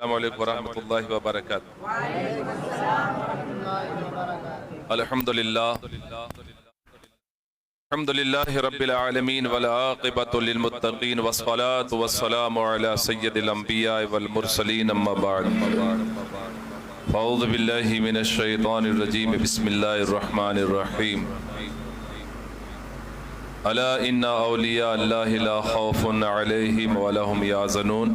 السلام علیکم ورحمۃ اللہ وبرکاتہ۔ الحمدللہ رب العالمین والعاقبۃ للمتقین والصلاة والسلام علی سید الانبیاء والمرسلین اما بعد فاعوذ باللہ من الشیطان الرجیم بسم اللہ الرحمن الرحیم الا ان اولیاء اللہ لا خوف علیہم ولا هم یحزنون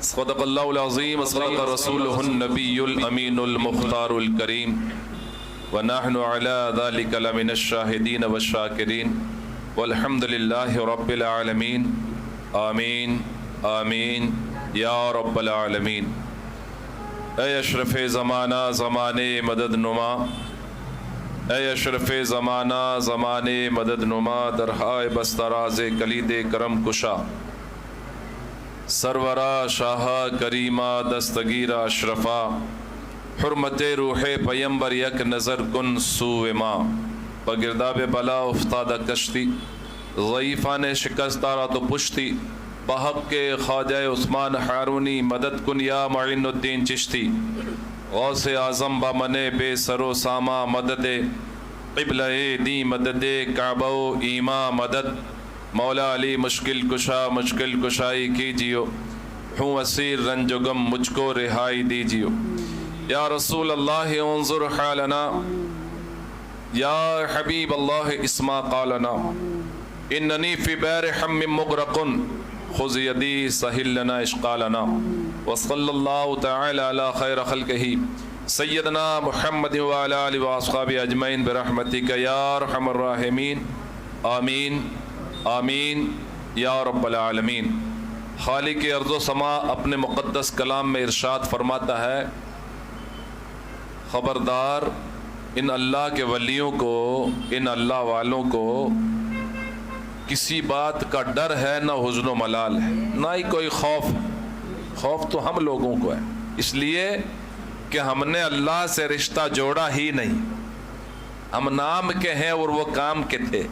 صدق اللہ العظیم صدق رسولہ النبی الامین المختار الکریم ونحن على ذلك لمن الشاہدین والشاکرین والحمد للہ رب العالمین آمین آمین یا رب العالمین۔ اے اشرف زمانہ زمانے مدد نما، اے اشرف زمانہ زمانے مدد نما، درہائے بستراز کلید کرم کشا، سرورا شاہ کریمہ دستگیرہ اشرفا، حرمت روح پیمبر یک نظر کن سوء ما، بگرداب بلا افتادہ کشتی، ضعیفان شکستارہ تو پشتی، بحق کے خواجہ عثمان ہارونی مدد کن یا معین الدین چشتی، غوث اعظم بامنے بے سر و ساما مدد، قبلہ دی مدد کعبہ و ایما مدد، مولا علی مشکل کشائی کیجیو، ہوں اسیر رنج و غم مجھ کو رہائی دیجیو، یا رسول اللہ انظر حالنا، یا حبیب اللہ اسما قالنا، اننی فی بیر حم مغرق خذ یدی سہل لنا اشقالنا، وصلی اللہ تعالی علی خیر خلقہ سیدنا محمد وعلی آلہ واصحابہ اجمعین برحمتک یا ارحم الراحمین، آمین آمین یا رب العالمین۔ خالق ارض و سما اپنے مقدس کلام میں ارشاد فرماتا ہے، خبردار ان اللہ کے ولیوں کو، ان اللہ والوں کو کسی بات کا ڈر ہے نہ حزن و ملال ہے، نہ ہی کوئی خوف تو ہم لوگوں کو ہے، اس لیے کہ ہم نے اللہ سے رشتہ جوڑا ہی نہیں، ہم نام کے ہیں اور وہ کام کے تھے،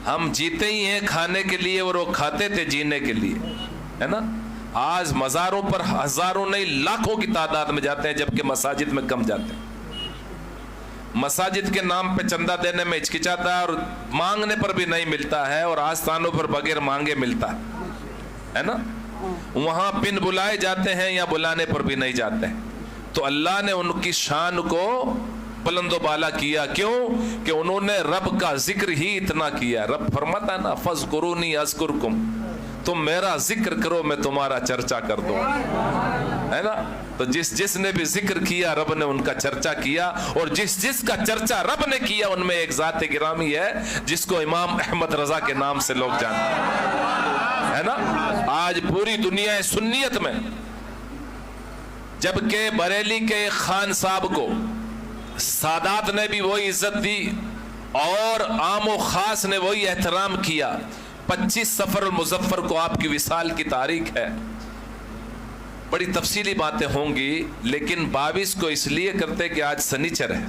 ہم جیتے ہی ہیں کھانے کے لیے اور وہ کھاتے تھے جینے کے لیے، ہے نا۔ آج مزاروں پر ہزاروں نہیں لاکھوں کی تعداد میں جاتے ہیں، جبکہ مساجد میں کم جاتے ہیں۔ مساجد کے نام پہ چندہ دینے میں ہچکچاتا ہے اور مانگنے پر بھی نہیں ملتا ہے، اور آستانوں پر بغیر مانگے ملتا ہے نا۔ وہاں پن بلائے جاتے ہیں یا بلانے پر بھی نہیں جاتے ہیں۔ تو اللہ نے ان کی شان کو بلند و بالا کیا، کیوں کہ انہوں نے رب کا ذکر ہی اتنا کیا۔ رب فرماتا ہے نا، فَاذْكُرُونِي أَذْكُرْكُمْ، تم میرا ذکر کرو میں تمہارا چرچا کر دوں، ہے نا۔ تو جس نے بھی ذکر کیا رب نے ان کا چرچا کیا، اور جس کا چرچا رب نے کیا ان میں ایک ذات گرامی ہے جس کو امام احمد رضا کے نام سے لوگ جانتے ہیں، ہے نا۔ آج پوری دنیا سنیت میں، جبکہ بریلی کے خان صاحب کو سادات نے بھی وہی عزت دی اور عام و خاص نے وہی احترام کیا۔ 25 سفر المظفر کو آپ کی وصال کی تاریخ ہے، بڑی تفصیلی باتیں ہوں گی، لیکن 22 کو اس لیے کرتے کہ آج سنیچر ہے،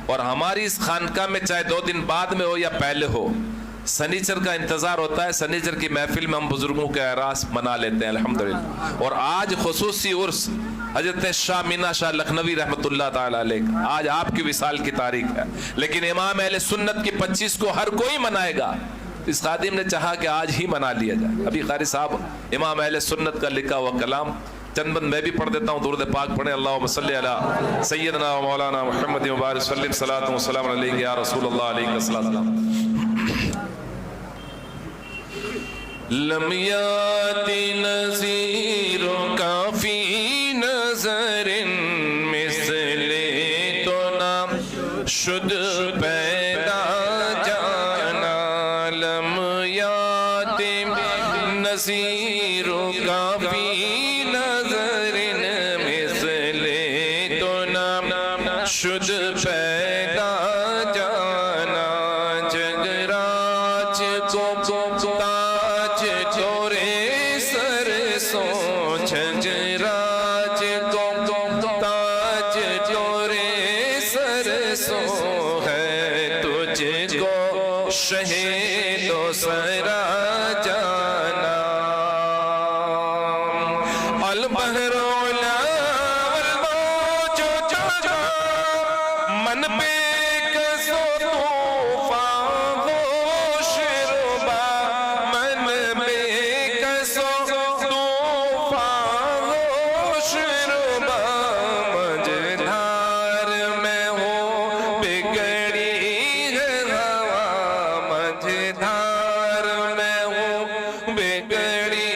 اور ہماری اس خانقاہ میں چاہے 2 دن بعد میں ہو یا پہلے ہو، سنیچر کا انتظار ہوتا ہے۔ سنیچر کی محفل میں ہم بزرگوں کے اعراس منا لیتے ہیں الحمدللہ، اور آج خصوصی عرس حضرت شاہ مینا شاہ لکھنوی رحمۃ اللہ تعالی علیہ، آج آپ کی وصال کی تاریخ ہے، لیکن امام اہل سنت کی 25 کو ہر کوئی منائے گا۔ اس خادم نے چاہا کہ آج ہی منا لیا جائے۔ ابھی قاری صاحب امام اہل سنت کا لکھا ہوا کلام چند بند میں بھی پڑھ دیتا ہوں، درود پاک پڑھیں، اللہم صلی علی سیدنا و مولانا محمد مبارک وسلم، صلاۃ و سلام علیہ یا رسول اللہ علیہ السلام۔ لم یاتی نذیر کافی نظر مثل تو نام شد پیدا جانا، لم یاتی نذیر کافی نظر مثل تو نام شد پیدا جانا، جگراج کو تاج چورے سر سو، جگراج کو تاج چورے سر سو ہے، تجھ کو شہید و سرا جانا۔ والبحر علا والموج جا من بے کسو طوفان ہوش ربا من بے کسو طوفان ہوش ربا مجھدار میں ہو بگڑی ہے ہوا مجھدار میں ہو بگڑی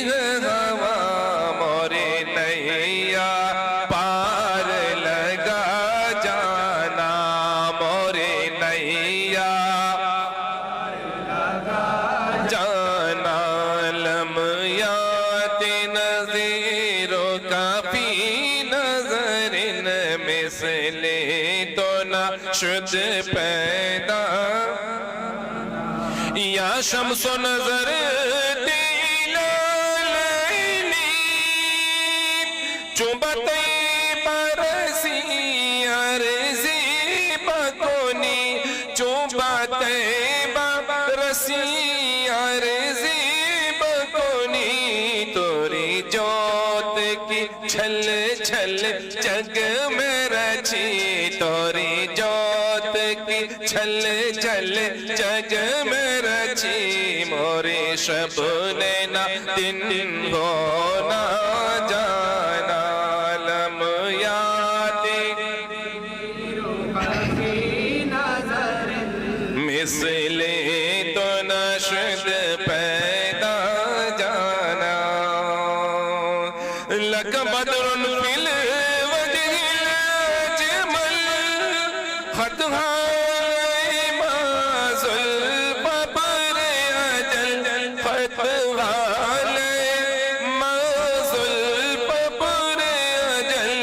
ہے ہوا موری نیا پار لگا جانا موری نیا جانا لمحات نظیروں کا فی نظر مثل تو نہ شد پیدا یا شمس و نظر چوبتے برسی عرضی بکونی چوبتے برسی عرضی بکونی توری جوت کی چھل چھل جگ میں رچی توری جوت کی چھل چھل جگ میں رچی موری شب نینا دن ہونا جانا مثل تو نشد پیدا جانا لک بدر فی الوجه الجمل خط ما زلفبر اجل خط ما زلفبر اجل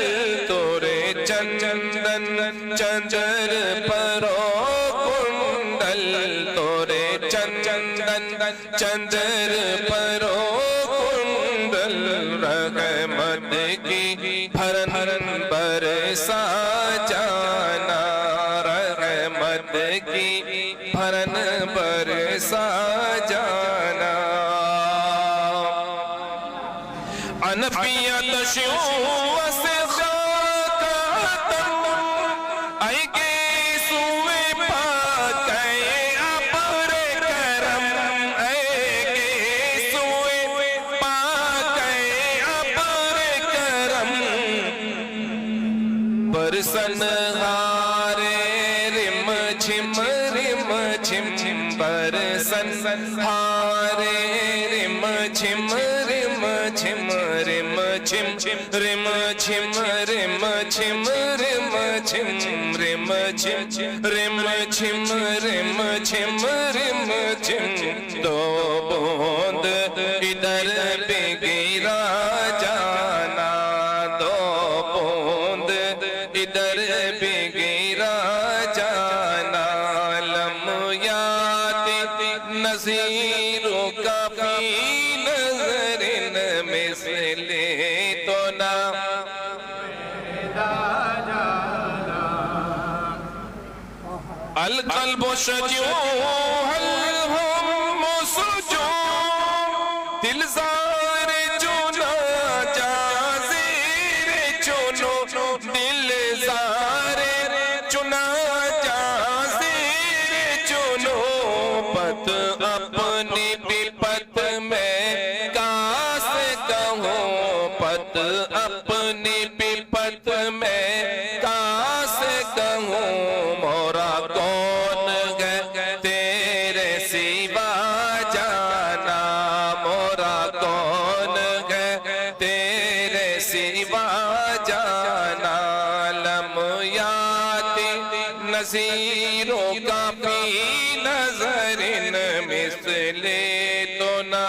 تورے چندن چنجر پرو تورے چندن چندر پرو کنڈل رحمت کی بھرن برسا جانا رحمت کی بھرن برسا جانا انفیت شیوہ سے خاکاتم آئی گے سوئے برسن ہارے رم جھم برسن ہارے رم جھم رم جھم رم جھم رم جھم رم جھم رم جھم رم جھم رم جھم رم جھم دو بوند ادھر بگیرا جانا دو بوند ادھر بگیرا جانا لمحات نظیروں کا فی نظر مثل تو نہ القلب شجوع الہم سجوع دل زار چونا جازیر چونو دل زار چنا جازیر چونو پت اپنی بھی پت میں کاس کہوں پت اپنی بھی پت میں کاس کہوں مورا کون ہے تیرے سوا جانا مورا کون ہے تیرے سوا جانا لمحات نظیروں کا فی نظر مثل تو نہ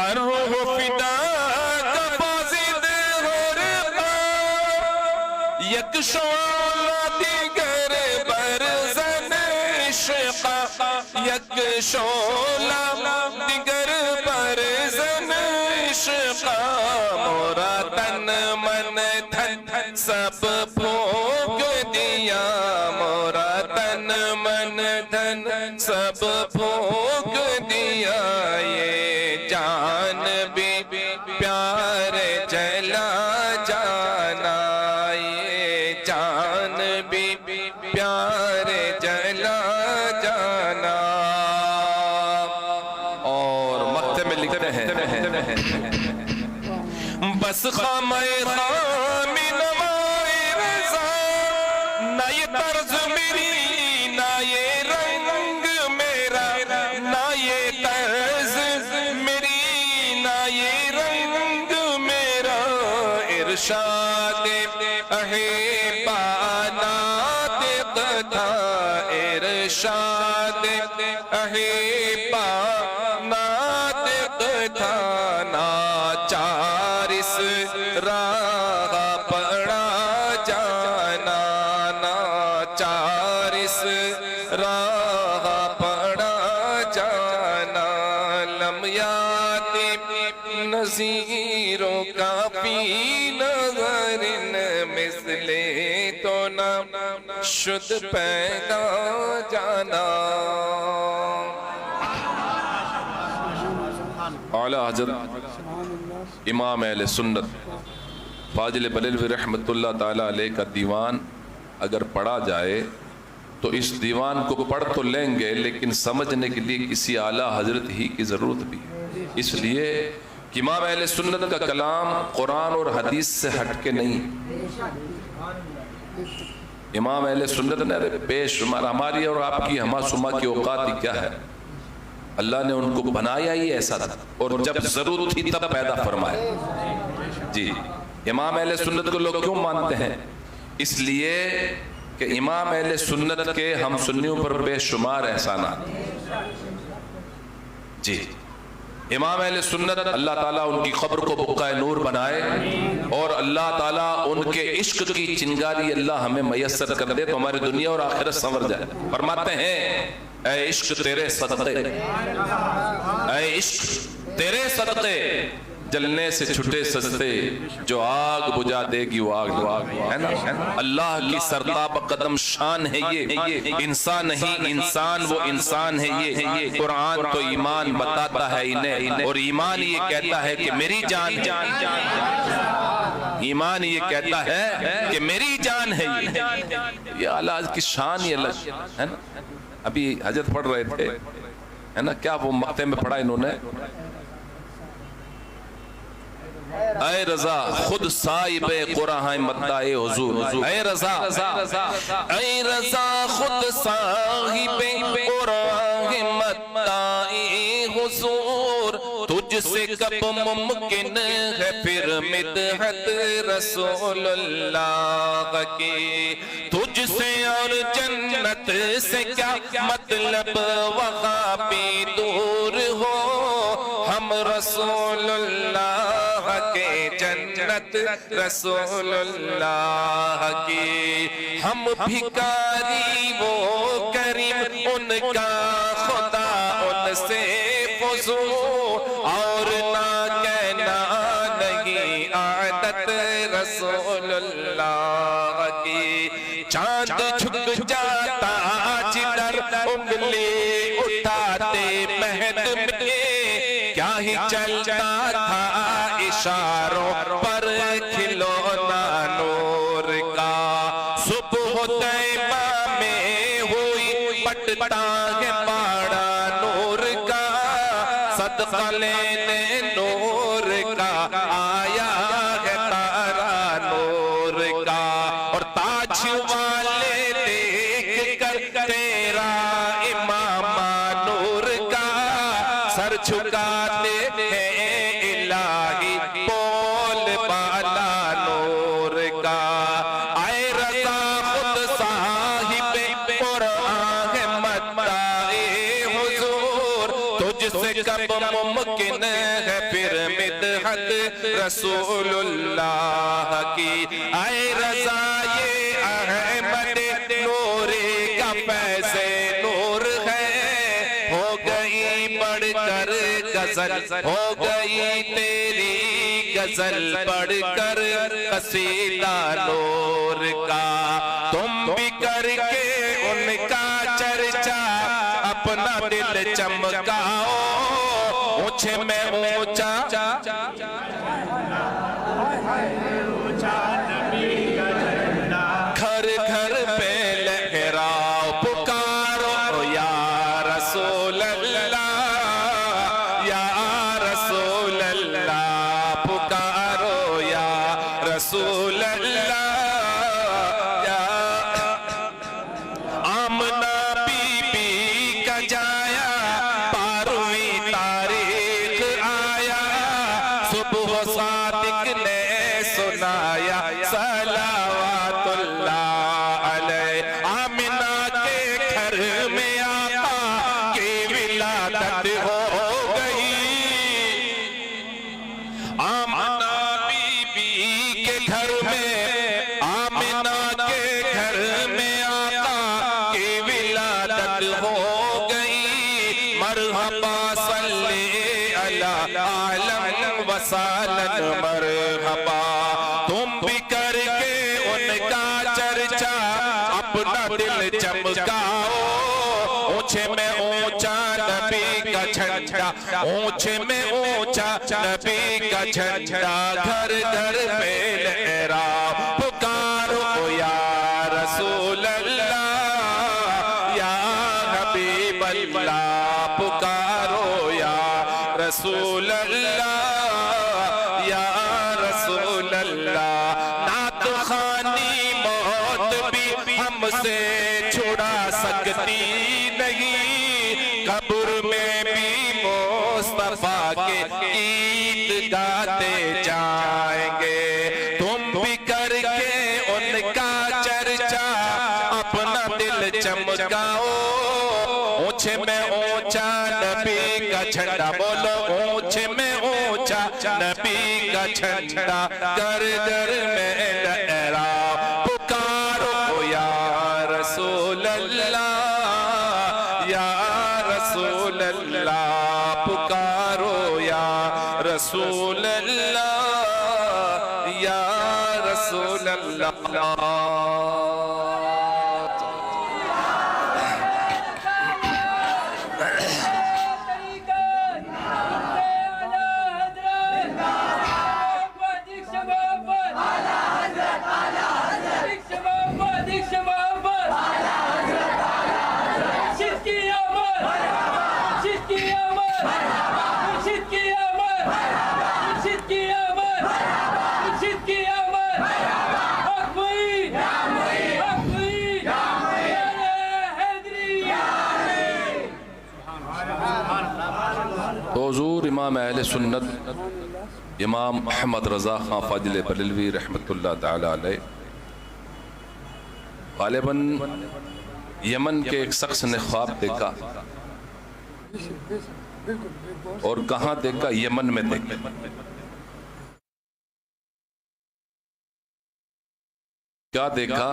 الروح فدا کا بازد ہو رہا یک شعلہ دیگر برزن عشقہ یک شعلہ دیگر برزن عشقہ مورا تن من دھن سب پھونک دیا مورا تن من دھن سب پھونک دیا یہ جان بھی پیارے چلا جانا، یہ جان بھی پیارے چلا جانا۔ اور مقطع میں لکھتے ہیں بس خامہ خام نوائے رضا، نہ یہ طرز میری نہ یہ رنگ میرا، نہ یہ طرز میری نہ یہ رنگ میرا، ارشاد احبا ناطق تھا، ارشاد احبا ناطق تھا، ناچار اس راہ پڑا جانا، ناچار اس راہ پڑا جانا، لمیات نظیروں کا پی نظر مثل تو نہ شد پیدا جانا۔ اعلیٰ حضرت امام اہل سنت فاضل بریلوی رحمت اللہ تعالیٰ علیہ کا دیوان اگر پڑھا جائے تو اس دیوان کو پڑھ تو لیں گے لیکن سمجھنے کے لیے کسی اعلیٰ حضرت ہی کی ضرورت بھی ہے، اس لیے کہ امام اہل سنت کا کلام قرآن اور حدیث سے ہٹ کے نہیں۔ امام اہل سنت نے بے شمار ہماری اور آپ کی ہما سما کی اوقات ہی کیا ہے، اللہ نے ان کو بنایا ہی ایسا تھا اور جب ضرورت تھی تب پیدا فرمایا۔ جی امام اہل سنت کو لوگ کیوں مانتے ہیں؟ اس لیے کہ امام اہل سنت کے ہم سنیوں پر بے شمار احسانات۔ جی امام اہل سنت اللہ تعالیٰ ان کی قبر کو بقعہ نور بنائے اور اللہ تعالیٰ ان کے عشق کی چنگاری اللہ ہمیں میسر کر دے تو ہماری دنیا اور آخرت سنور جائے۔ فرماتے ہیں اے عشق تیرے صدقے، اے عشق تیرے صدقے، جلنے سے چھٹے سستے، جو آگ بجھا دے گی وہ آگ ہے نا۔ اللہ کی سرتاب قدم شان ہے یہ، انسان نہیں انسان وہ انسان ہے یہ۔ قرآن تو ایمان بتاتا ہے انہیں اور ایمان یہ کہتا ہے کہ میری جان، ایمان یہ کہتا ہے کہ میری جان ہے یہ۔ اعلیٰ کی شان یہ الگ ہے نا۔ ابھی حضرت پڑھ رہے تھے ہے نا، کیا وہ مقطع میں پڑھا انہوں نے، اے رضا خود صاحب قرآن مدعے حضور، اے رضا خود صاحب قرآن مدعے حضور، تجھ سے کب ممکن ہے پھر مدحت رسول اللہ کی، تجھ سے اور جنت سے کیا مطلب وہاں بھی دور ہو، ہم رسول اللہ کے جنت رسول اللہ کی، ہم بھکاری وہ کریم ان کا خدا ان سے فضول، اور نہ کہنا نہیں عادت رسول اللہ کی، چاند جھک جاتا جدھر انگلی اٹھاتے مہد میں، کیا ہی چلتا تھا اشاروں پر کھلونا نور کا، صبح طیبہ میں ہوئی پٹتا ہے باڑا نور کا، صدقہ لینے نور کا آیا ہے تارا نور کا، اور تاج والے دیکھ کر تیرا امامہ نور کا، سر جھکاتے ہیں الہی بول بالا نور کا، اے رضا خود صاحب قرآن مدعے حضور، تجھ سے کب ممکن ہے پھر مدحت رسول اللہ کی، اے رضا یہ احمد نوری کا فیض نور ہے، ہو گئی بڑھ کر غزل، ہو گئی تیری غزل بڑھ کر قصیدہ نور کا، تم بھی کر کے ان کا چرچا اپنا دل چمکاؤ، اونچے میں اونچا گھر گھر پہ لہراؤ پکارو یا رسول اللہ یا رسول اللہ پکارو یا رسول اللہ یا آمنہ بی بی کا جایا 12ویں تاریخ آیا صبح صادق نے سنایا صلوات اللہ علیہ آمنہ کے گھر میں آقا کی ولادت ہو گئی آمنہ بی بی کے گھر میں آمنہ کے گھر میں آقا کی ولادت ہو گئی مرحبا صلی علی عالم وسالن مرحبا تم بھی کر کے ان کا چرچا اپنا دل چمکاؤ اونچے میں اونچا نبی کا جھنڈا اونچے میں اونچا نبی کا جھنڈا گھر گھر پہ لہراؤ پکارو یا رسول اللہ یا حبیب اللہ پکارو یا رسول اللہ یا رسول اللہ نعت خوانی موت بھی ہم سے چھڑا سکتی نہیں قبر میں بھی مصطفیٰ کے گیت گاتے جائیں گے تم بھی کر کے ان کا چرچا اپنا دل چمکاؤ اونچے میں اونچا نبی کا جھنڈا بولو اونچے میں اونچا نبی کا جھنڈا گھر گھر میں لہراؤ پکارو یا رسول اللہ یا رسول اللہ پکارو یا رسول اللہ یا رسول اللہ تو حضور امام اہل سنت امام احمد رضا خان فاضل بریلوی رحمت اللہ تعالی علیہ غالباً یمن کے ایک شخص نے خواب دیکھا اور کہاں دیکھا یمن میں دیکھا کیا دیکھا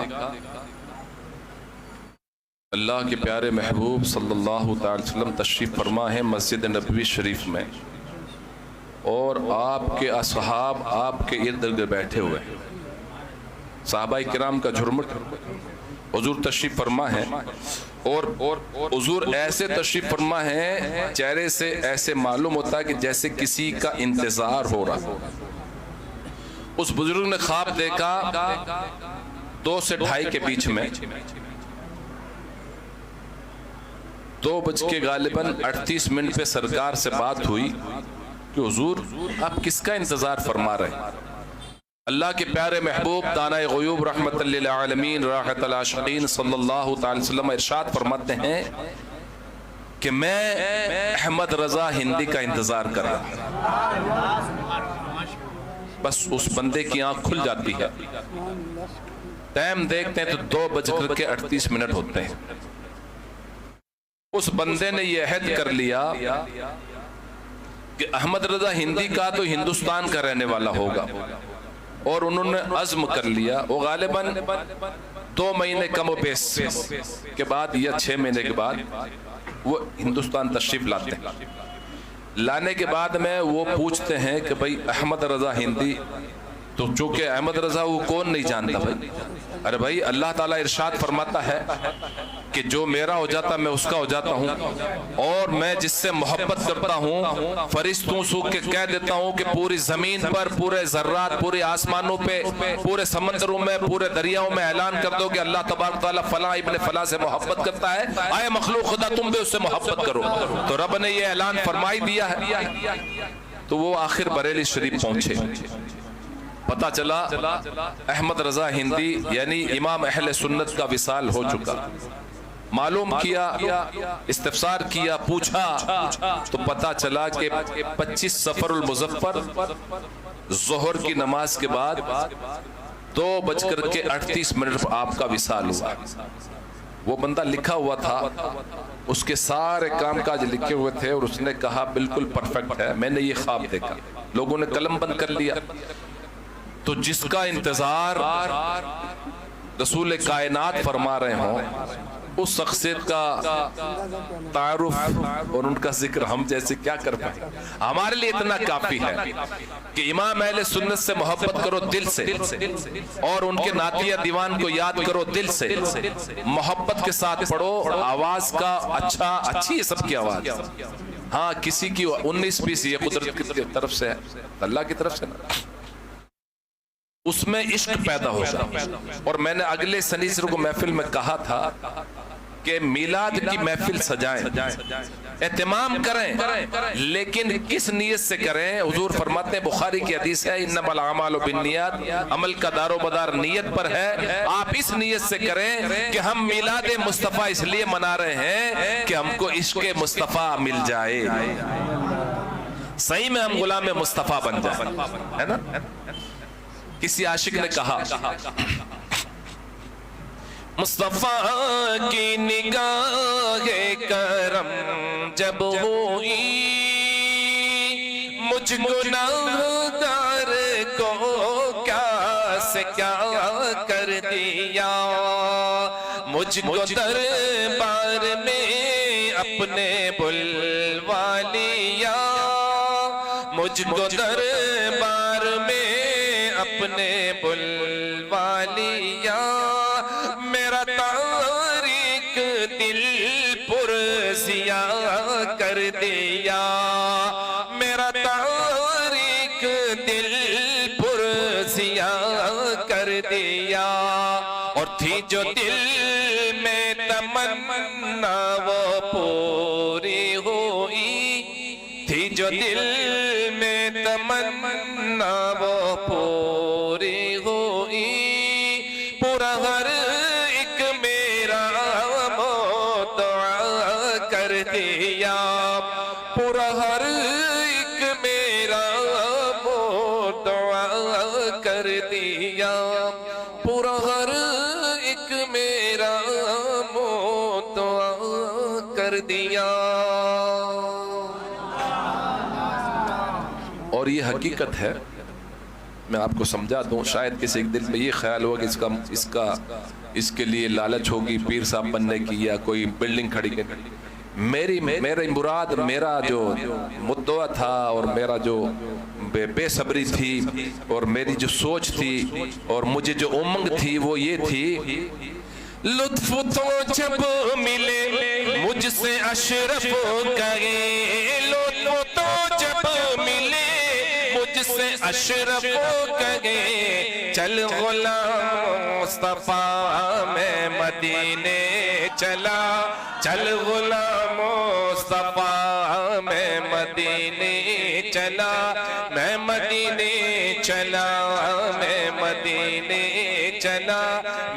اللہ کے پیارے محبوب صلی اللہ تعالی وسلم تشریف فرما ہے مسجد نبوی شریف میں اور آپ کے اصحاب آپ کے ارد گرد بیٹھے ہوئے ہیں صحابہ کرام کا جھرمٹ حضور تشریف فرما ہے اور حضور ایسے تشریف فرما ہے چہرے سے ایسے معلوم ہوتا ہے کہ جیسے کسی کا انتظار ہو رہا اس بزرگ نے خواب دیکھا 2 سے 2:30 کے بیچ میں 2 غالباً 38 منٹ پہ سرکار سے بات ہوئی کہ حضور آپ کس کا انتظار فرما رہے ہیں اللہ کے پیارے محبوب دانہ غیوب رحمت للعالمین راحت العاشقین صلی اللہ تعالی وسلم ارشاد فرماتے ہیں کہ میں احمد رضا ہندی کا انتظار کر رہا بس اس بندے کی آنکھ کھل جاتی ہے ٹائم دیکھتے ہیں تو 2:38 ہوتے ہیں اس بندے نے یہ عہد کر لیا کہ احمد رضا ہندی کا تو ہندوستان کا رہنے والا ہوگا اور انہوں نے عزم کر لیا وہ غالباً 2 مہینے کم و بیش کے بعد یا 6 مہینے کے بعد وہ ہندوستان تشریف لاتے ہیں لانے کے بعد میں وہ پوچھتے ہیں کہ بھائی احمد رضا ہندی تو چونکہ احمد رضا وہ کون نہیں جانتا بھائی؟ ارے بھائی اللہ تعالیٰ ارشاد فرماتا ہے کہ جو میرا ہو جاتا میں اس کا ہو جاتا ہوں، اور میں جس سے محبت کرتا ہوں فرشتوں سے کہہ دیتا ہوں کہ پوری زمین پر، پورے ذرات، پورے آسمانوں پہ، پورے سمندروں میں، پورے دریاؤں میں اعلان کر دو کہ اللہ تبارک تعالیٰ فلاں ابن فلاں سے محبت کرتا ہے، آئے مخلوق خدا تم بھی اس سے محبت کرو۔ تو رب نے یہ اعلان فرمائی دیا ہے۔ تو وہ آخر بریلی شریف پہنچے، پتہ چلا احمد رضا ہندی یعنی امام اہل سنت کا وصال ہو چکا۔ معلوم کیا، استفسار کیا، پوچھا تو پتہ چلا کہ 25 صفر المظفر ظہر کی نماز کے بعد 2:38 پر آپ کا وصال ہوا۔ وہ بندہ لکھا ہوا تھا، اس کے سارے کام کاج لکھے ہوئے تھے، اور اس نے کہا بالکل پرفیکٹ ہے، میں نے یہ خواب دیکھا۔ لوگوں نے قلم بند کر لیا۔ تو جس کا انتظار رسول کائنات فرما رہے ہوں، اس شخصیت کا تعارف اور ان کا ذکر ہم جیسے کیا کر پائیں؟ ہمارے لیے اتنا کافی ہے کہ امام اہل سنت سے محبت کرو دل سے، اور ان کے نعتیہ دیوان کو یاد کرو دل سے، محبت کے ساتھ پڑھو۔ آواز کا اچھی ہے سب کی آواز، ہاں کسی کی 19-20 یہ قدرت کی طرف سے ہے، اللہ کی طرف سے نا، اس میں عشق پیدا ہوگا۔ اور میں نے اگلے سنیچر کو محفل میں کہا تھا کہ میلاد کی محفل سجائیں، اہتمام کریں، لیکن کس نیت سے کریں؟ حضور فرماتے ہیں، بخاری کی حدیث ہے، انما الاعمال بالنیات، عمل کا دار و مدار نیت پر ہے۔ آپ اس نیت سے کریں کہ ہم میلاد مصطفیٰ اس لیے منا رہے ہیں کہ ہم کو عشق مصطفیٰ مل جائے، صحیح میں ہم غلام مصطفیٰ بن جائیں، ہے نا؟ کسی عاشق نے کہا، مصطفیٰ کی نگاہ کرم جب ہوئی، مجھ گناہگار کو کیا سے کیا کر دیا، مجھ کو دربار میں اپنے بلوا لیا، مجھ کو دربار میں اپنے بلوا لیا، میرا تاریک دل پرزیا کر دیا، میرا تاریک دل پرزیا کر دیا، اور تھی جو دل میں تمنا وہ پوری ہوئی، تھی جو دل میں تمنا وہ پوری ہوئی، پورا ہر ایک میرا دعا کر دیا، پورا ہر ایک میرا دعا کر دیا، پورا ہر ایک میرا دعا کر دیا۔ اور یہ حقیقت ہے، میں آپ کو سمجھا دوں، شاید کسی ایک دل میں یہ خیال ہوا کہ اس کے لیے لالچ ہوگی پیر صاحب بننے کی یا کوئی بلڈنگ کھڑی کرنے۔ میری مراد، میرا جو مدعا تھا اور میرا جو بے صبری تھی اور میری جو سوچ تھی اور مجھے جو امنگ تھی وہ یہ تھی، لطف تو جب ملے مجھ سے اشرف کہے، لطف تو جب ملے مجھ سے اشرف کہے، چل غلام مصطفیٰ میں مدینے چلا، چل غلام مصطفیٰ میں مدینے چلا، میں مدینے چلا، میں مدینے چلا،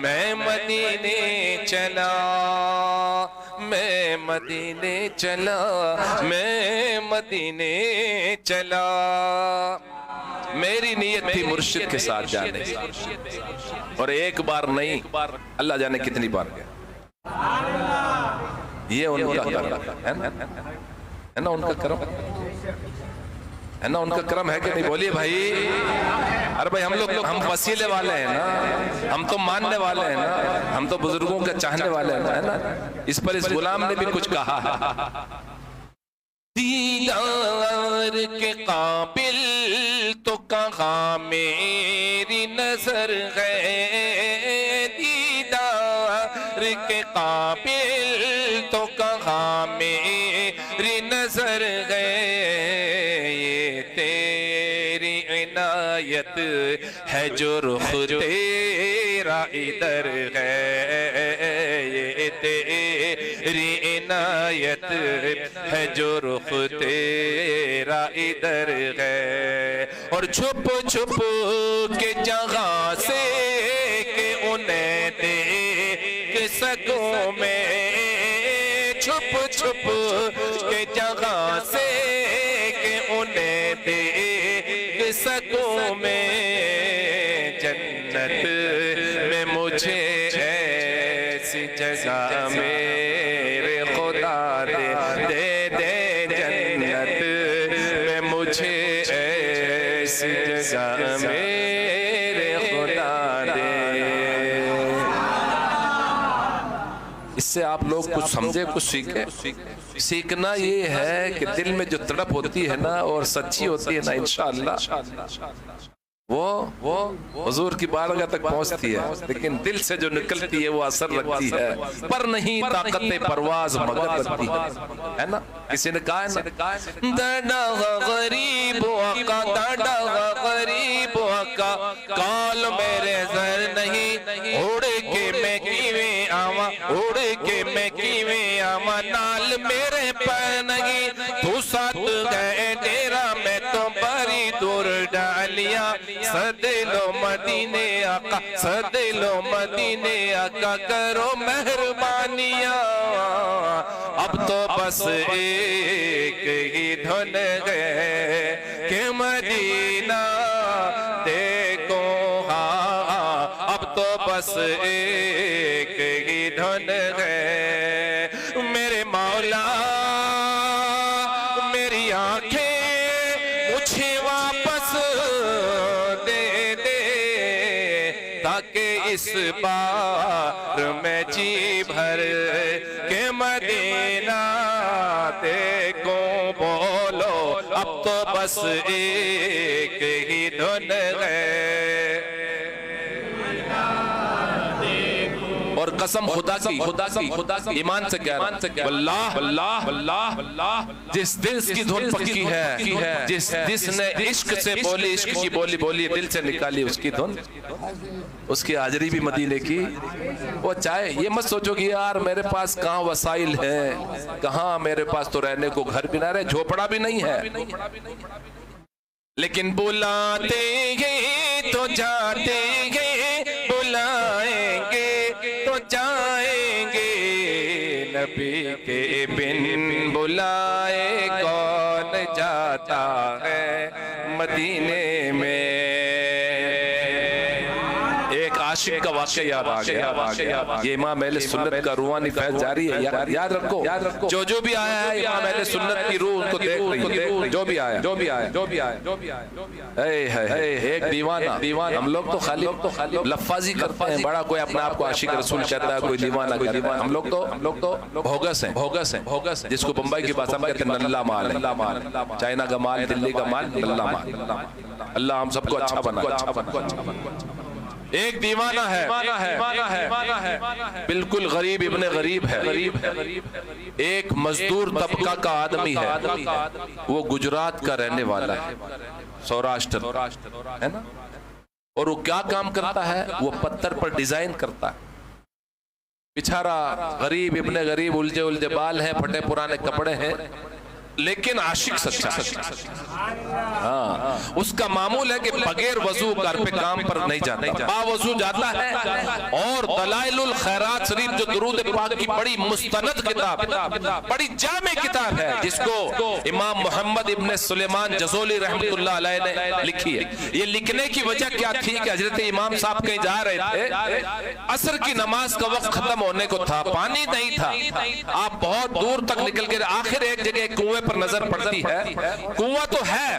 میں مدینے چلا، میں مدینے چلا، میں مدینے چلا۔ میری نیت تھی مرشد کے ساتھ جانے، اور ایک بار نہیں، اللہ جانے کتنی بار گیا۔ یہ ان کا کرم ہے نا، ان کا کرم ہے نا، ان کا کرم ہے کہ نہیں؟ بولیے بھائی۔ ارے بھائی ہم وسیلے والے ہیں نا، ہم تو ماننے والے ہیں نا، ہم تو بزرگوں کے چاہنے والے ہیں نا۔ اس پر اس غلام نے بھی کچھ کہا ہے۔ دیدار کے قابل تو کہاں میری نظر ہے، دیدار کے قابل تو کہاں میری نظر ہے، یہ تیری عنایت ہے جو رخ تیرا ادھر ہے، یہ تیری عنایت ہے جو رخ تیرا ادھر ہے، اور چھپ چھپ کے جگہ سے کہ انہیں دیکھ سکوں میں، چھپ چھپ کے جگہ سے کہ انہیں دیکھ سکوں میں، جنت میں مجھے ایسی جگہ میرے خدا دے دے، جنت میں مجھے ایسی جگہ میرے خدا دے۔ اس سے آپ لوگ کچھ سمجھے، کچھ سیکھیں۔ سیکھنا یہ ہے کہ دل میں جو تڑپ ہوتی ہے نا اور سچی ہوتی ہے نا، انشاءاللہ وہ حضور کی بارگاہ تک پہنچتی ہے، لیکن دل سے جو نکلتی ہے وہ اثر رکھتی ہے، پر نہیں طاقت پرواز مگر رکھتی ہے نا۔ کسی نے کہا ہے نا، ڈاڈا غریب آقا، ڈاڈا غریب آقا، کال میرے سر نہیں، اڑ کے میں کیویں آواں، اڑ کے میں کیویں آواں، نال میرے پر نہیں، تو ساتھ گئے ڈیرا میں تو بڑی دور ڈالیا، صدلو مدینے آقا، صدلو مدینے آقا، کرو مہربانیاں، اب تو بس ایک ہی دھن ہے کہ مدینہ دیکھو، ہاں اب تو بس ایک ہی دھن ہے، میرے مولا میری آنکھیں مجھے واپس دے دے، تاکہ اس بار میں جی بھر کے مدینہ دیکھوں، بولو اب تو بس ایک ہی دھن ہے۔ اور قسم خدا کی ایمان سے کہہ رہا واللہ جس دل کی دھن پکی ہے، جس نے عشق سے بولی، عشق کی بولی بولی، دل سے نکالی اس کی دھن، اس کی حاضری بھی مدینے کی۔ وہ چاہے یہ مت سوچو کہ یار میرے پاس کہاں وسائل ہیں، کہاں میرے پاس تو رہنے کو گھر بھی نہ رہے، جھوپڑا بھی نہیں ہے، لیکن بلاتے گے تو جاتے گے، بلائیں گے تو جائیں گے، نبی کے بن بلائے کون جاتا ہے مدینے میں۔ ایک عاشق کا واقعہ یاد آ گیا، یہ امام اہل سنت کا روحانی فیض جاری ہے، یاد رکھو، جو بھی آیا ہے امام اہل سنت کی روح ان کو دیکھ رہی ہے، جو بھی آیا ایک دیوانہ، ہم لوگ تو خالی لفاظی کرتے ہیں، بڑا کوئی اپنا آپ کو عاشق رسول کہتا ہے، کوئی دیوانہ، ہم لوگ تو بھوگس ہیں، جس کو بمبئی کی بات ہم کہتے ہیں نلہ مال، چائنا کا مال، دلی کا مال، نلہ مال۔ اللہ ہم سب کو اچھا بنا۔ ایک دیوانہ ہے، بالکل غریب ابن غریب ہے، ایک مزدور طبقہ کا آدمی ہے، وہ گجرات کا رہنے والا ہے، سوراشٹر ہے نا، اور وہ کیا کام کرتا ہے، وہ پتھر پر ڈیزائن کرتا ہے، بیچارہ غریب ابن غریب، الجھے بال ہیں، پھٹے پرانے کپڑے ہیں، لیکن عاشق سچا ہے۔ ہاں، اس کا معمول ہے کہ بغیر وضو گھر پہ کام پر نہیں جاتا، با وضو جاتا ہے، اور دلائل الخیرات شریف جو درود پاک کی بڑی مستند کتاب، بڑی جامع کتاب ہے، جس کو امام محمد ابن سلیمان جزولی رحمت اللہ علیہ نے لکھی ہے۔ یہ لکھنے کی وجہ کیا تھی کہ حضرت امام صاحب کہیں جا رہے تھے، عصر کی نماز کا وقت ختم ہونے کو تھا، پانی نہیں تھا، آپ بہت دور تک نکل کے آخر ایک جگہ کنویں پر نظر پڑتی ہے، کنواں تو ہے،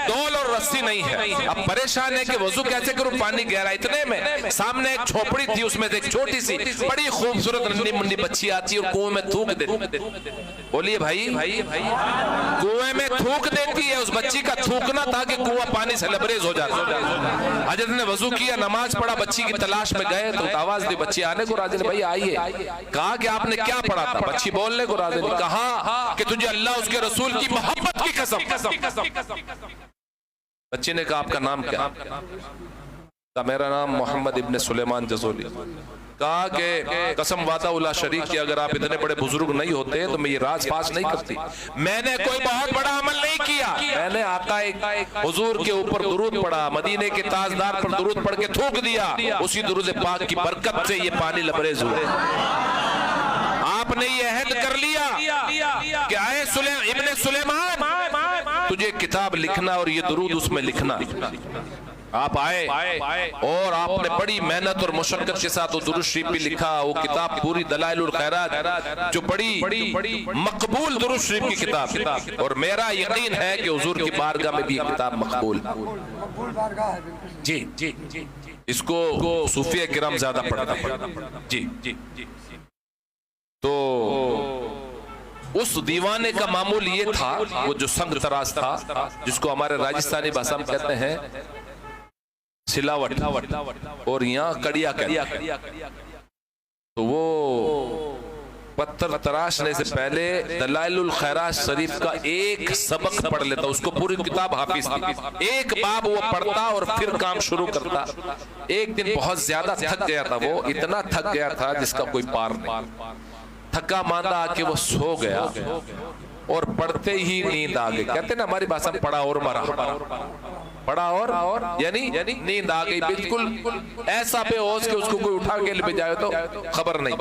ڈول اور رسی نہیں ہے. اب پریشان ہے کہ وضو کیسے کروں, پانی گہرا. اتنے میں سامنے ایک جھوپڑی تھی, اس میں سے ایک چھوٹی سی بڑی خوبصورت ننھی منڈی بچی آتی ہے اور کنویں میں تھوک دیتی. بولیے بھائی, کنویں میں تھوک دیتی ہے. اس بچی کا تھوکنا تھا کہ کنواں پانی سے لبریز ہو جاتا. حضرت نے وضو کیا, نماز پڑھا, بچی کی تلاش میں گئے تو آواز دی, بچی آنے کو راضی نہیں. بھائی آئیے. کہا کہ آپ نے کیا پڑھا تھا؟ بچی بولنے کو راضی نہیں. کہا کہ تجھے اللہ اس کے رسول کی محبت کی قسم. بچی نے کہا آپ کا نام کیا؟ کہا میرا نام محمد ابن سلیمان جزولی. کہا کہ قسم وعدہ اللہ شریک کہ اگر آپ اتنے بڑے بزرگ نہیں ہوتے تو میں یہ راز پاس نہیں کرتی. میں نے کوئی بہت بڑا عمل نہیں کیا, میں نے آقا حضور کے اوپر درود پڑھا, مدینے کے تاجدار پر درود پڑھ کے تھوک دیا. اسی درود پاک کی برکت سے یہ پانی لبریز ہوئے. آپ نے یہ عہد کر لیا کہ اے ابن سلیمان, تجھے کتاب لکھنا اور یہ درود اس میں لکھنا. آپ آئے اور آپ نے بڑی محنت اور مشقت کے ساتھ وہ درود شریف بھی لکھا. وہ کتاب پوری دلائل الخیرات, جو بڑی مقبول درود شریف کی کتاب. اور میرا یقین ہے کہ حضور کی بارگاہ میں بھی یہ کتاب مقبول جی. اس کو صوفیہ کرام زیادہ پڑھتا جی. تو اس دیوانے کا معمول یہ تھا, وہ جو سنگ تراز تھا, جس کو ہمارے راجستانی بھاشا میں کہتے ہیں سلاوٹ, اور یہاں کڑیا. تو وہ پتھر تراشنے سے پہلے دلائل الخیرات شریف کا ایک سبق پڑھ لیتا. اس کو پوری کتاب حافظ تھی. ایک باب وہ پڑھتا اور پھر کام شروع کرتا. ایک دن بہت زیادہ تھک گیا تھا, وہ اتنا تھک گیا تھا جس کا کوئی پار نہیں. تھکا ماندہ آ کے وہ سو گیا اور پڑھتے ہی نیند آ گئی. کہتے ہیں نا ہماری بھاشا میں پڑھا اور مرا, پڑھا اور یعنی نیند آ گئی. بالکل ایسا بے ہوش کہ اس کو کوئی اٹھا کے لے جائے تو خبر نہیں.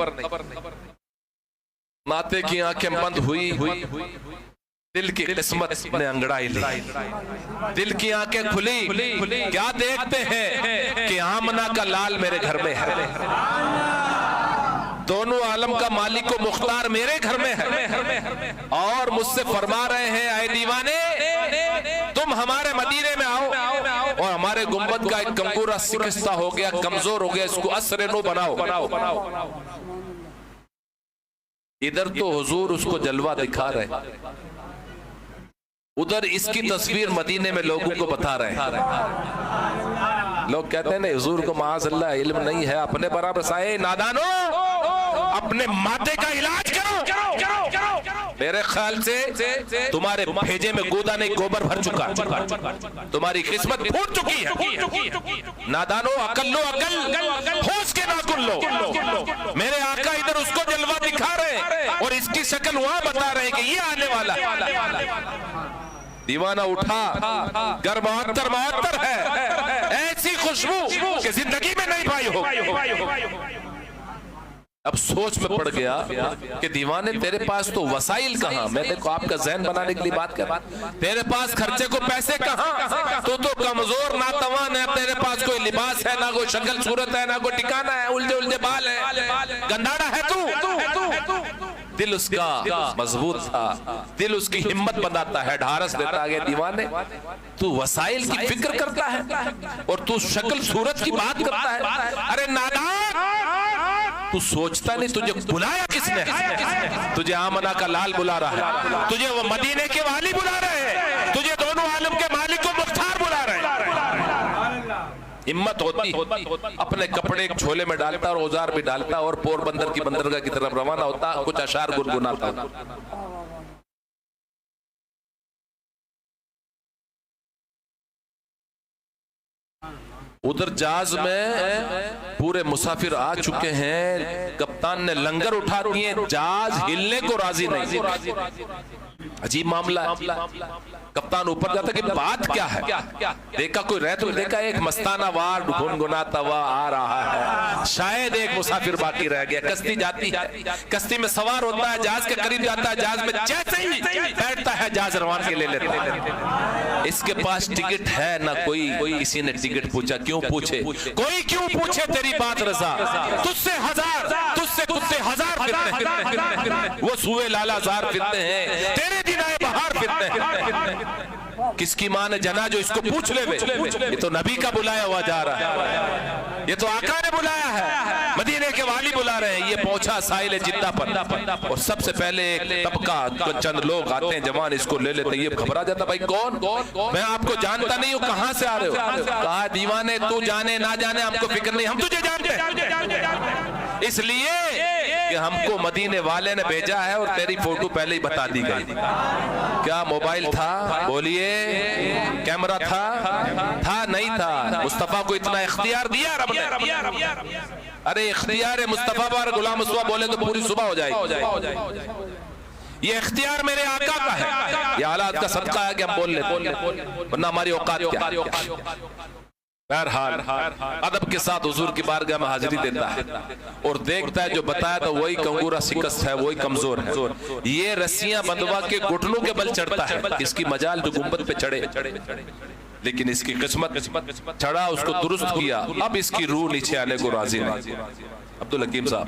ناتے کی آنکھیں بند ہوئی, دل کی قسمت نے انگڑائی لی. دل کی آنکھیں کھلی, کیا دیکھتے ہیں کہ آمنہ کا لال میرے گھر میں ہے. دونوں عالم کا مالک و مختار میرے گھر میں ہے, اور مجھ سے فرما رہے ہیں اے دیوانے, تم ہمارے مدینے میں آؤ اور ہمارے گنبد کا ایک کنگورا شکستہ ہو گیا, کمزور ہو گیا, اس کو عصر نو بناؤ. ادھر تو حضور اس کو جلوہ دکھا رہے, ادھر اس کی تصویر مدینے میں لوگوں کو بتا رہے ہیں. لوگ کہتے ہیں نا حضور کو معاذ اللہ علم نہیں ہے, اپنے برابر سائے نادانو, اپنے مادے کا علاج کرو. میرے خیال سے تمہارے بھیجے میں گودا نہیں گوبر بھر چکا, تمہاری قسمت پھوٹ چکی ہے. نادانو, عقل لو, عقل ہوش کے ناخن لو. میرے آقا ادھر اس کو جلوہ دکھا رہے اور اس کی شکل وہاں بتا رہے کہ یہ آنے والا. دیوانہ اٹھا, گر معطر ہے, ایسی خوشبو کہ زندگی میں نہیں پائی ہو. اب سوچ میں پڑ گیا کہ دیوانے تیرے پاس تو وسائل کہاں. میں دیکھو آپ کا ذہن بنانے کے لیے بات کر رہا, تیرے پاس خرچے کو پیسے کہاں, تو کمزور ناتوان ہے. تیرے پاس کوئی لباس ہے نہ, کوئی شکل صورت ہے نہ, کوئی ٹھکانہ ہے, الجھے بال ہے, گنداڑا ہے تو. دل اس کا مضبوط تھا, دل اس کی ہمت بناتا ہے, ڈھارس دیتا ہے. دیوانے تو وسائل کی فکر کرتا ہے اور تو شکل صورت کی بات کرتا ہے. ارے نادان, تو سوچتا نہیں تجھے بلایا کس نے؟ تجھے آمنہ کا لال بلا رہا ہے, تجھے وہ مدینے کے والی بلا رہے ہیں, تجھے دونوں عالم کے مالک و مختار بلا رہے ہیں. ہمت ہوتی اپنے کپڑے ایک جھولے میں ڈالتا اور اوزار بھی ڈالتا اور پور بندر کی بندرگاہ کی طرف روانہ ہوتا, کچھ اشعار گنگناتا. ادھر جہاز میں پورے مسافر آ چکے ہیں, کپتان نے لنگر اٹھا دیے, جہاز ہلنے کو راضی نہیں. عجیب معاملہ ہے. کپتان اوپر جاتا کہ بات کیا ہے, دیکھا کوئی رہ تو دیکھا ایک مستانہ وار گنگناتا ہوا آ رہا ہے, شاید ایک مسافر باقی رہ گیا. کشتی جاتی ہے, کشتی میں سوار ہوتا ہے, جہاز کے قریب جاتا ہے, جہاز میں جیسے ہی بیٹھتا ہے جہاز روان کے لے لیتا ہے. اس کے پاس ٹکٹ ہے نہ کوئی, کسی نے ٹکٹ پوچھا. کیوں پوچھے کوئی, کیوں پوچھے تیری بات رضا, تجھ سے ہزار, تجھ سے کتے ہزار پھرتے ہیں, وہ سوئے لالا زار پھرتے ہیں, تیرے دن آئے بہار فتنے ہیں۔ کس کی ماں نے جنا جو اس کو پوچھ لے بے، یہ تو نبی کا بلایا ہوا جا رہا ہے، یہ تو آقا نے بلایا ہے، مدینے کے والی بلا رہے ہیں۔ یہ پہنچا ساحل جدہ پر، اور سب سے پہلے ایک طبقہ چند لوگ آتے ہیں جوان، اس کو لے لیتے ہیں۔ یہ گھبرا جاتا، بھائی کون؟ میں آپ کو جانتا نہیں ہوں، کہاں سے آ رہے ہو؟ کہا دیوانے تو جانے نہ جانے ہم کو فکر نہیں، ہم تجھے جانتے ہیں، اس لیے کہ ہم کو مدینے والے نے بھیجا ہے، اور تیری فوٹو پہلے ہی بتا دی گئی۔ کیا موبائل تھا؟ بولیے، کیمرہ تھا نہیں تھا؟ مصطفیٰ کو اتنا اختیار دیا رب نے۔ ارے اختیار مصطفیٰ پر غلام مصطفیٰ بولے تو پوری صبح ہو جائے گی۔ یہ اختیار میرے آقا کا ہے، یہ آلات کا صدقہ ہے کہ ہم بول لیتے، ورنہ ہماری اوقات کیا ہے۔ بہرحال ادب کے ساتھ حضور کی بارگاہ میں حاضری دیتا ہے، اور دیکھتا ہے جو بتایا تو وہی کنگورا شکست ہے، وہی کمزور ہے۔ یہ رسیاں بندوا کے گھٹنوں کے بل چڑھتا ہے، اس کی مجال جو گنبد پہ چڑھے، لیکن اس کی قسمت چڑھا، اس کو درست کیا، اب اس کی روح نیچے آنے کو راضی نہیں۔ عبدالحکیم صاحب،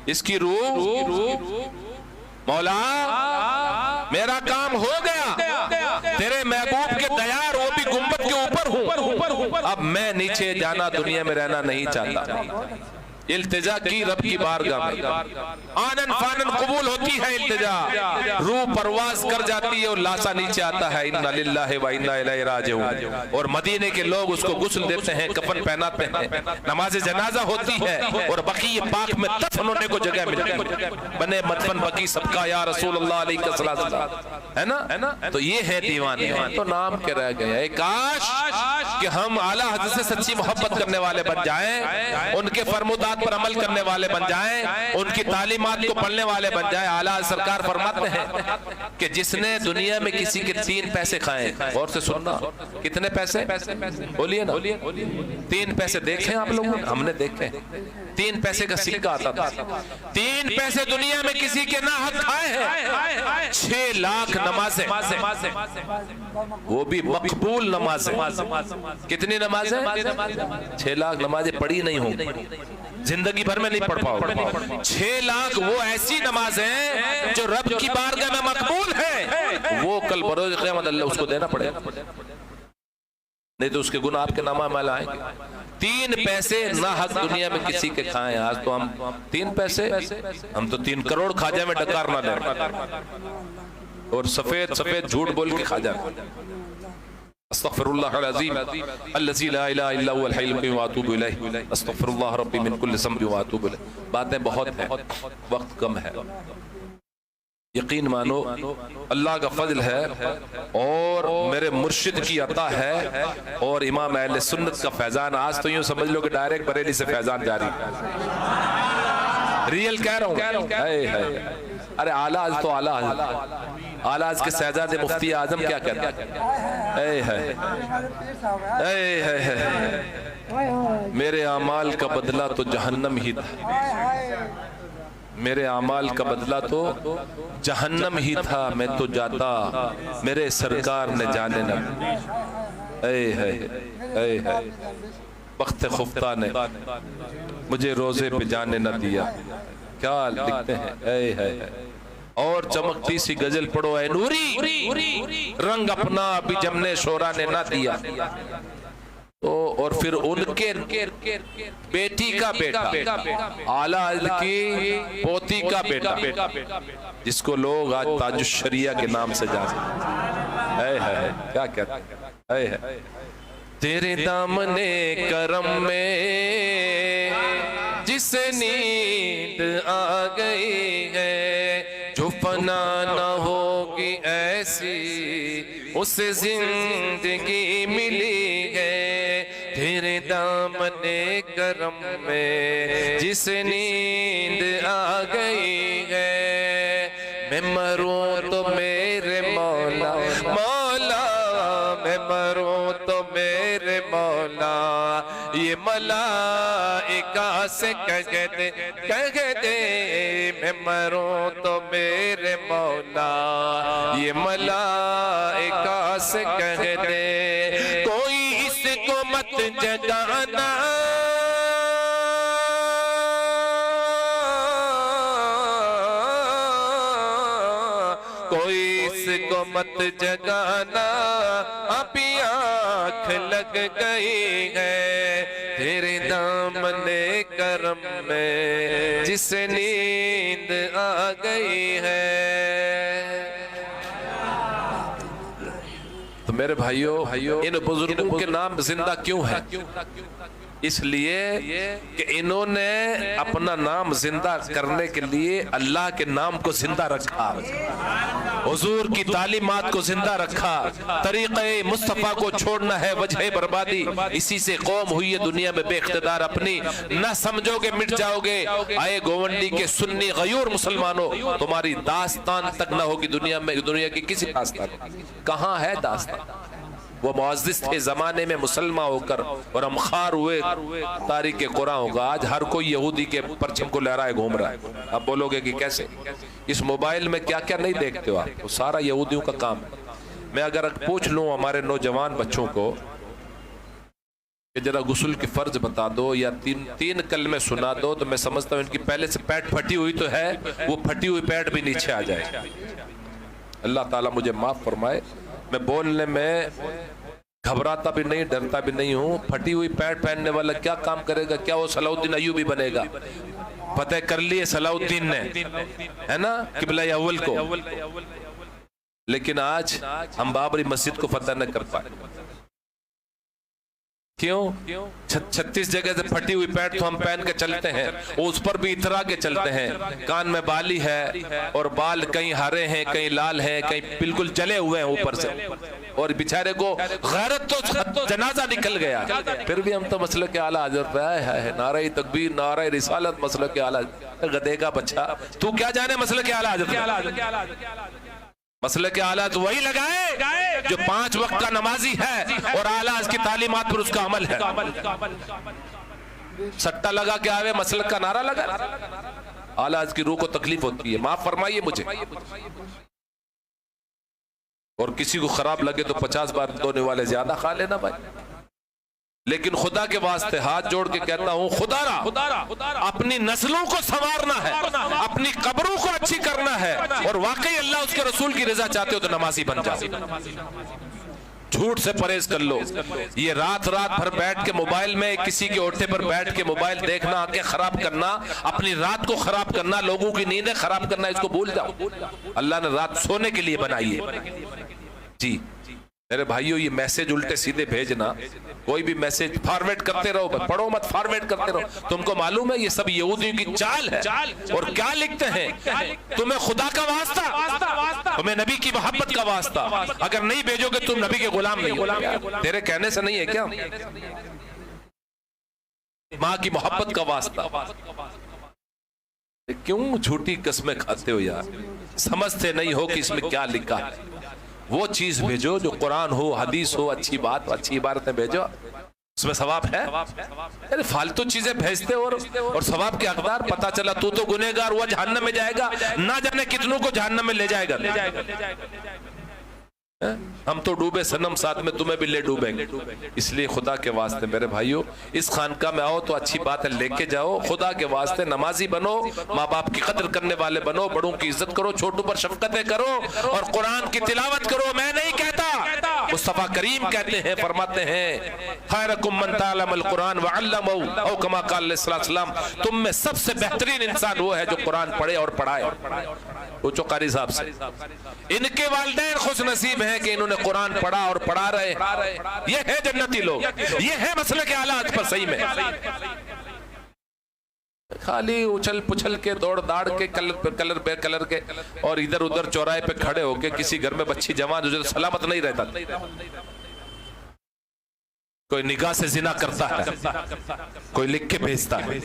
اس کی روح، مولا میرا کام ہو گیا، تیرے محبوب کے دیار، وہ بھی گنبد کے اوپر ہوں، اب میں نیچے جانا، دنیا میں رہنا نہیں چاہتا۔ التجا کی رب کی بارگاہ میں، آنن فانن قبول ہوتی ہے التجا، روح پرواز کر جاتی ہے اور لاسا نیچے آتا ہے، انا للہ و انا الیہ راجعون۔ اور مدینے کے لوگ اس کو غسل دیتے ہیں، کفن پہناتے ہیں، نماز جنازہ ہوتی ہے، اور بقیع پاک میں دفن ہونے کو جگہ ملتی ہے، بنے مدفن بقیع سب کا یا رسول اللہ علیہ السلام، ہے نا؟ تو یہ ہے دیوانے، تو نام کے رہ گئے۔ کاش کہ ہم اعلیٰ حضرت سے سچی محبت کرنے والے بن جائیں، ان کے فرمودات پر عمل کرنے والے بن جائیں، ان کی تعلیمات کو پڑھنے والے بن جائیں۔ اعلیٰ سرکار فرماتے ہیں کہ جس نے دنیا میں کسی کے 3 پیسے کھائے، غور سے سننا، کتنے پیسے؟ بولیے نا، 3 پیسے دیکھیں آپ لوگوں نے؟ ہم نے دیکھے 3 پیسے کا سکہ آتا تھا، 3 پیسے دنیا میں کسی کے ناحق کھائے ہیں، 6 لاکھ نمازیں، وہ بھی مقبول نمازیں۔ کتنی نمازیں؟ 6 لاکھ نمازیں پڑھی نہیں ہوں، زندگی بھر میں نہیں پڑھ پاؤ۔ 6 لاکھ وہ ایسی نمازیں جو رب کی بارگاہ میں مقبول ہے، وہ کل بروز قیامت اللہ اس کو دینا پڑے گا، نہیں تو اس کے گناہ آپ کے نامہ میں لائیں گے۔ 3 پیسے ناحق دنیا میں کسی کے کھائیں، آج تو ہم 3 پیسے، ہم تو 3 کروڑ کھا جائیں میں ڈکار نہ لیں، اور سفید جھوٹ بول کے کھا جائیں۔ استغفر اللہ العظیم الذی لا الہ الا هو الحی القیوم واتوب الیہ، استغفر اللہ ربی من کل ذنب واتوب الیہ۔ باتیں بہت ہیں، وقت کم ہے، یقین مانو اللہ کا فضل ہے، اور میرے مرشد کی عطا ہے، اور امام اہل سنت کا فیضان۔ آج تو یوں سمجھ لو کہ ڈائریکٹ بریلی سے فیضان جاری ہے، ریئل کہہ رہا ہوں۔ ارے اعلیٰ تو اعلیٰ آج کے شہزادے مفتی اعظم کیا کہتے ہیں؟ میرے اعمال کا بدلہ تو جہنم ہی تھا، میرے اعمال کا بدلہ تو جہنم ہی تھا، میں تو جاتا میرے سرکار نے جانے نہ۔ بخت خفتہ نے مجھے روزے پہ جانے نہ دیا، کیا لکھتے ہیں؟ اور چمکتی سی غزل پڑھو، اے نوری رنگ اپنا ابھی جمنے شورا نے نہ دیا۔ اور پھر ان کے بیٹی کا بیٹا، اعلیٰ کی پوتی کا بیٹا، جس کو لوگ آج تاج الشریعہ کے نام سے جانتے ہیں، کیا کہتے ہیں؟ تیرے دامن کرم میں جس نیند آ گئی ہے، جو فنا نہ ہوگی ایسی اسے زندگی ملی ہے۔ تیرے دامن کرم میں جس نیند آ گئی ہے، میں مروں تو میرے مولا، مولا میں مروں تو میرے مولا، یہ ملائکہ سے کہہ دے میں مروں تو میرے مولا، یہ ملائکہ سے کہہ دے کوئی اس کو مت جگانا، کوئی اس مت جگانا ابھی آنکھ لگ گئی ہے تیرے دامن کرم میں جس نیند آ گئی ہے۔ تو میرے بھائیو ان بزرگوں کے نام زندہ کیوں ہے؟ اس لیے کہ انہوں نے اپنا نام زندہ کرنے کے لیے اللہ کے نام کو زندہ رکھا، حضور کی تعلیمات کو زندہ رکھا، طریقہ مصطفیٰ کو چھوڑنا ہے وجہ بربادی، اسی سے قوم ہوئی ہے دنیا میں بے اقتدار اپنی، نہ سمجھو گے مٹ جاؤ گے، آئے گوونڈی کے سنی غیور مسلمانوں، تمہاری داستان تک نہ ہوگی دنیا میں، دنیا کی کسی داستان کہاں ہے داستان؟ وہ معزز تھے زمانے میں مسلمان ہو کر اور ہم خار ہوئے تاریخ قرآن ہوگا، آج ہر کوئی یہودی کے پرچم کو لہرائے گھوم رہا ہے۔ اب بولو گے کہ کیسے؟ اس موبائل میں کیا کیا نہیں دیکھتے ہو آپ، وہ سارا یہودیوں کا کام ہے۔ میں اگر پوچھ لوں ہمارے نوجوان بچوں کو کہ ذرا غسل کی فرض بتا دو یا تین کلمے سنا دو، تو میں سمجھتا ہوں ان کی پہلے سے پیٹ پھٹی ہوئی تو ہے، وہ پھٹی ہوئی پیٹ بھی نیچے آ جائے۔ اللہ تعالیٰ مجھے معاف فرمائے، میں بولنے میں گھبراتا بھی نہیں، ڈرتا بھی نہیں ہوں۔ پھٹی ہوئی پیٹ پہننے والا کیا کام کرے گا؟ کیا وہ صلاح الدین ایوبی بنے گا؟ فتح کر لیے صلاح الدین نے، ہے نا، قبلہ اول کو، لیکن آج ہم بابری مسجد کو فتح نہ کر پائے۔ کیوں؟ 36 جگہ سے پھٹی ہوئی پیٹ تو ہم پہن کے چلتے ہیں، اس پر بھی اترا کے چلتے ہیں، کان میں بالی ہے اور بال کہیں ہرے ہیں کہیں لال ہیں کہیں بالکل جلے ہوئے ہیں اوپر سے، اور بیچارے کو غیرت تو جنازہ نکل گیا، پھر بھی ہم تو مسلک اعلیٰ حضرت پہ ہے، نعرہ تکبیر نعرہ رسالت مسلک اعلیٰ۔ گدھے کا بچہ تو کیا جانے مسلک اعلیٰ حضرت؟ مسلک اعلیٰ تو وہی لگائے جو 5 وقت کا نمازی ہے اور اعلیٰ اس کی تعلیمات پر اس کا عمل ہے۔ سٹا لگا کے آوے مسلک کا نعرہ لگا، اعلیٰ اس کی روح کو تکلیف ہوتی ہے، معاف فرمائیے مجھے۔ اور کسی کو خراب لگے تو 50 بار دھونے والے زیادہ کھا لینا بھائی، لیکن خدا کے واسطے ہاتھ جوڑ کے کہتا ہوں، خدا را اپنی نسلوں کو سنوارنا ہے، اپنی قبروں کو اچھی کرنا ہے، اور واقعی اللہ اس کے رسول کی رضا چاہتے ہو تو نمازی بن جاؤ، جھوٹ سے پرہیز کر لو۔ یہ رات بھر بیٹھ کے موبائل میں کسی کے اوٹھے پر بیٹھ کے موبائل دیکھنا، آنکھیں خراب کرنا، اپنی رات کو خراب کرنا، لوگوں کی نیندیں خراب کرنا، اس کو بھول جاؤ۔ اللہ نے رات سونے کے لیے بنائی ہے۔ جی میرے بھائیو، یہ میسج الٹے سیدھے بھیجنا، کوئی بھی میسج فارورڈ کرتے رہو، پڑھو مت، فارورڈ کرتے رہو۔ تم کو معلوم ہے یہ سب یہودیوں کی چال ہے، اور کیا لکھتے ہیں؟ تمہیں خدا کا واسطہ، تمہیں نبی کی محبت کا واسطہ، اگر نہیں بھیجو گے تم نبی کے غلام نہیں ہو۔ تیرے کہنے سے نہیں ہے کیا؟ ماں کی محبت کا واسطہ۔ کیوں جھوٹی قسمیں کھاتے ہو یار؟ سمجھتے نہیں ہو کہ اس میں کیا لکھا ہے۔ وہ چیز بھیجو جو قرآن ہو، حدیث ہو، اچھی بات ہو، اچھی عبارتیں بھیجو، اس میں ثواب ہے۔ یعنی فالتو چیزیں بھیجتے اور ثواب کے حقدار، پتا چلا تو گنہگار ہوا جہنم میں جائے گا، نہ جانے کتنوں کو جہنم میں لے جائے گا۔ ہم تو ڈوبے صنم، ساتھ میں تمہیں بھی لے ڈوبیں گے۔ اس لیے خدا کے واسطے میرے بھائیو، اس خانقاہ میں آؤ تو اچھی باتیں لے کے جاؤ، خدا کے واسطے نمازی بنو، ماں باپ کی قدر کرنے والے بنو، بڑوں کی عزت کرو، چھوٹوں پر شفقتیں کرو، اور قرآن کی تلاوت کرو۔ میں نہیں کہتا، مصطفیٰ کریم کہتے ہیں، فرماتے ہیں، خیرکم من تعلم القرآن وعلمہ، او کما قال علیہ السلام، تم میں سب سے بہترین انسان وہ ہے جو قرآن پڑھے اور پڑھائے۔ پوچھو قاری صاحب سے، ان کے والدین خوش نصیب ہیں کہ انہوں نے قرآن پڑھا اور پڑھا رہے، یہ ہے جنتی لوگ، یہ ہے مسلک اعلیٰ آج پر صحیح میں۔ خالی اچھل پچھل کے دوڑ داڑ کے کلر پہ کلر کے، اور ادھر ادھر چوراہے پہ کھڑے ہو کے کسی گھر میں بچی جوان جو سلامت نہیں رہتا، کوئی نگاہ سے زنا کرتا ہے، کوئی لکھ کے بھیجتا ہے،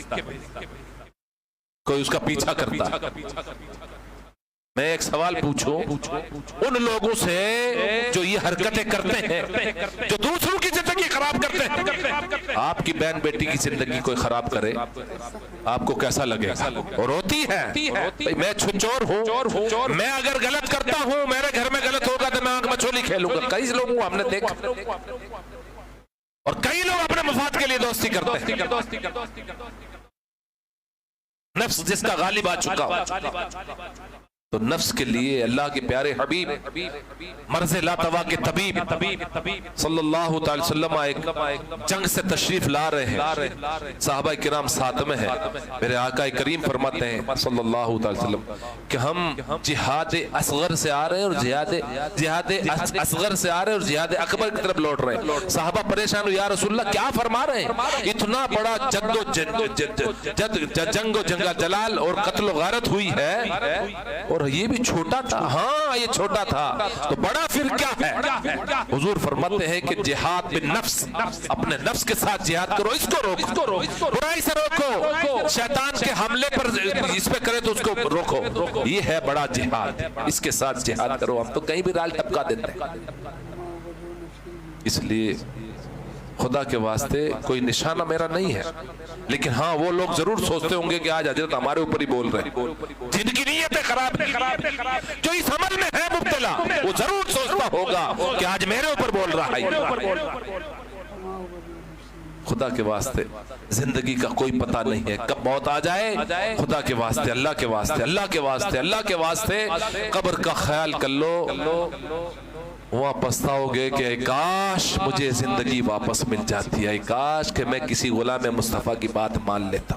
کوئی اس کا پیچھا کرتا ہے۔ میں ایک سوال پوچھوں ان لوگوں سے جو یہ حرکتیں کرتے ہیں، جو دوسروں کی زندگی خراب کرتے ہیں، آپ کی بہن بیٹی کی زندگی کوئی خراب کرے آپ کو کیسا لگے گا؟ اور ہوتی ہے، میں چور ہوں، میں اگر غلط کرتا ہوں، میرے گھر میں غلط ہوگا تو میں آنکھ میں چولی کھیلوں گا۔ کئی لوگوں ہم نے دیکھا، اور کئی لوگ اپنے مفاد کے لیے دوستی کرتے ہیں، نفس جس کا غالب آ چکا ہو۔ تو نفس کے لیے اللہ کے پیارے حبیب مرض لا دوا کے طبیب صلی اللہ تعالی وسلم ایک جنگ سے تشریف لا رہے ہیں، صحابہ کرام ساتھ میں ہیں، میرے آقا کریم فرماتے ہیں صلی اللہ تعالی وسلم کہ ہم جہاد اصغر سے آ رہے ہیں اور جہاد اصغر سے آ رہے ہیں اور جہاد اکبر کی طرف لوٹ رہے ہیں۔ صحابہ پریشان ہو، یا رسول اللہ کیا فرما رہے ہیں؟ اتنا بڑا جنگ و جلال اور قتل و غارت ہوئی ہے اور یہ بھی چھوٹا تھا۔ ہاں یہ چھوٹا تھا تو بڑا پھر کیا ہے؟ حضور فرماتے ہیں کہ جہاد بالنفس، اپنے نفس کے ساتھ جہاد کرو، اس کو روکو، برائی سے روکو، شیطان کے حملے پر اس پہ کرے تو اس کو روکو، یہ ہے بڑا جہاد، اس کے ساتھ جہاد کرو۔ ہم تو کہیں بھی رال ٹپکا دیتے ہیں۔ اس لیے خدا کے واسطے کوئی نشانہ میرا نہیں ہے، لیکن ہاں وہ لوگ ضرور سوچتے ہوں گے کہ آج حضرت ہمارے اوپر ہی بول رہے ہیں، جن کی نیتیں خراب ہیں، جو اس عمل میں ہے مبتلا، وہ ضرور سوچتا ہوگا کہ آج میرے اوپر بول رہا ہے۔ خدا کے واسطے زندگی کا کوئی پتہ نہیں ہے، کب موت آ جائے۔ خدا کے واسطے، اللہ کے واسطے، اللہ کے واسطے، اللہ کے واسطے قبر کا خیال کر لو، وہاں پچھتاؤ گے کہ اے کاش مجھے زندگی واپس مل جاتی ہے، اے کاش کہ میں کسی غلام مصطفیٰ کی بات مان لیتا۔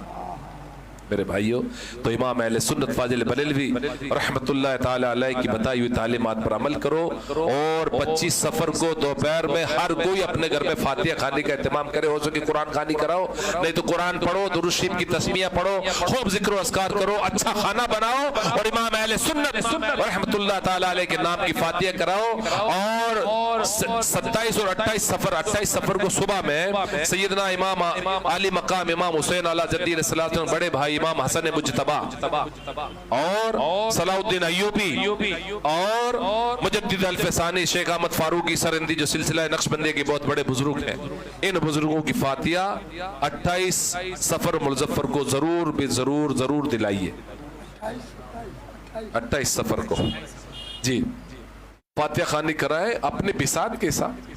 میرے بھائیوں، تو امام اہل سنت فاضل بریلوی رحمت اللہ تعالی علیہ کی بتائی ہوئی تعلیمات پر عمل کرو، اور 25 سفر کو دوپہر میں ہر کوئی اپنے گھر میں فاتحہ خوانی کا اہتمام کرے، ہو سکے قرآن خوانی کراؤ، نہیں تو قرآن پڑھو، درود شریف کی تسمیہ پڑھو، خوب ذکر و اذکار کرو، اچھا کھانا بناؤ اور امام اہل سنت رحمت اللہ تعالی علیہ کے نام کی فاتحہ کراؤ۔ اور 27 اور 28 سفر کو صبح میں سیدنا امام علی مقام امام حسین علیہ جدی علیہ السلام بڑے بھائی امام حسن مجتبی اور صلاح الدین ایوبی اور مجدد الفسانی شیخ احمد فاروقی سرندی جو سلسلہ نقشبندی کے بہت بڑے بزرگ ہیں، ان بزرگوں کی فاتحہ 28 سفر ملظفر کو ضرور بھی ضرور دلائیے، 28 سفر کو جی فاتحہ خوانی کرائے، اپنے بساط کے ساتھ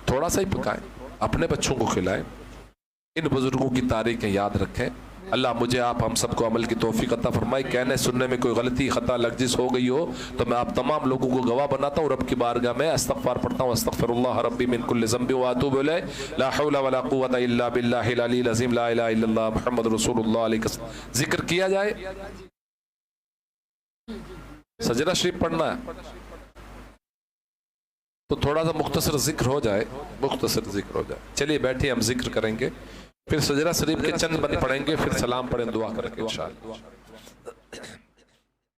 تھوڑا سا ہی پکائیں، اپنے بچوں کو کھلائیں، ان بزرگوں کی تاریخیں یاد رکھیں۔ اللہ مجھے آپ ہم سب کو عمل کی توفیق عطا فرمائے۔ کہنے سننے میں کوئی غلطی خطا لغزش ہو گئی ہو تو میں آپ تمام لوگوں کو گواہ بناتا ہوں، رب کی بارگاہ میں استغفار پڑھتا ہوں، استغفر اللہ ربی من کل ذنب واتوب الیہ، لا حول ولا قوت الا باللہ العلی العظیم، لا الہ الا اللہ محمد رسول اللہ علیہ۔ ذکر کیا جائے، سجدہ شریف پڑھنا ہے تو تھوڑا سا مختصر ذکر ہو جائے، چلیے بیٹھے ہم ذکر کریں گے، پھر سجدہ شریف کے چند بند پڑھیں گے، پھر سلام پڑھیں، دعا کریں گے انشاءاللہ۔